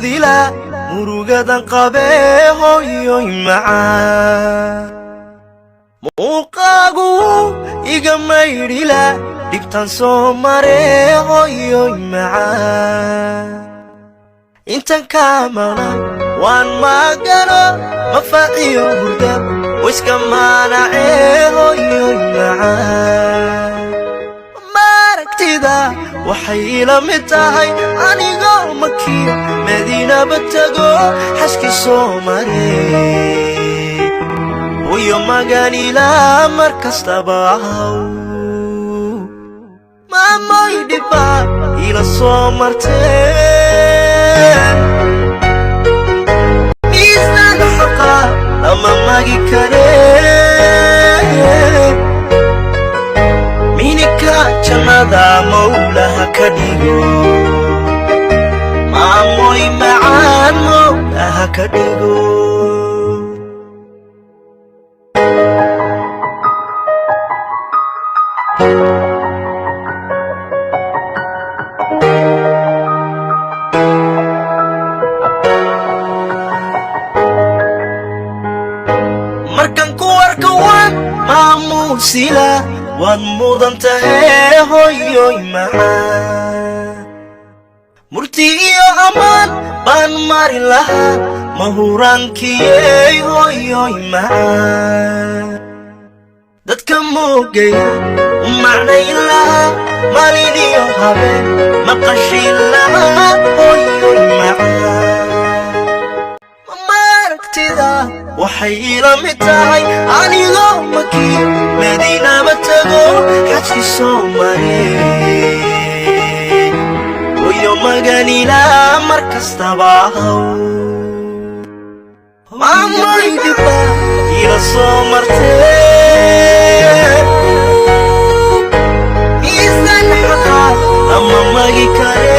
moodila murugadan qabee hooyoy macaan muuqaagu iga maydhila dhibtan soo maree hooyoy macaan intan kaa maqnay waan magano mafaaciyo hurdab wiska maanacee hooyoy macaan maaragtida waxay ila mid tahay anigoo makiyo madiinaba tago xaski soo maree hooyo maganila mar kastaba ahaw maamoy dhibaa ila soo martee miisaan xaqa lama magi karee minika jannada mawlaha ka dhigo maamoy macaan mawlaha ka dhigo markan ku arka waan maamuusila waad mudan tahay hooyoy macaan murti iyo ammaan baan mari lahaa mahuraankiyey hooyoy macaan dadka moogaya u macnayn lahaa maalin iyo habeen maqashin lahaa hooyoy macaan maaragtida waxay ila mid tahay anigoo makiyo madiinaba tago xajki soo maree hooyo maganila mar kastaba ahaw maamoy dhibaa ila soo martee miisaan xaqa lama magi karee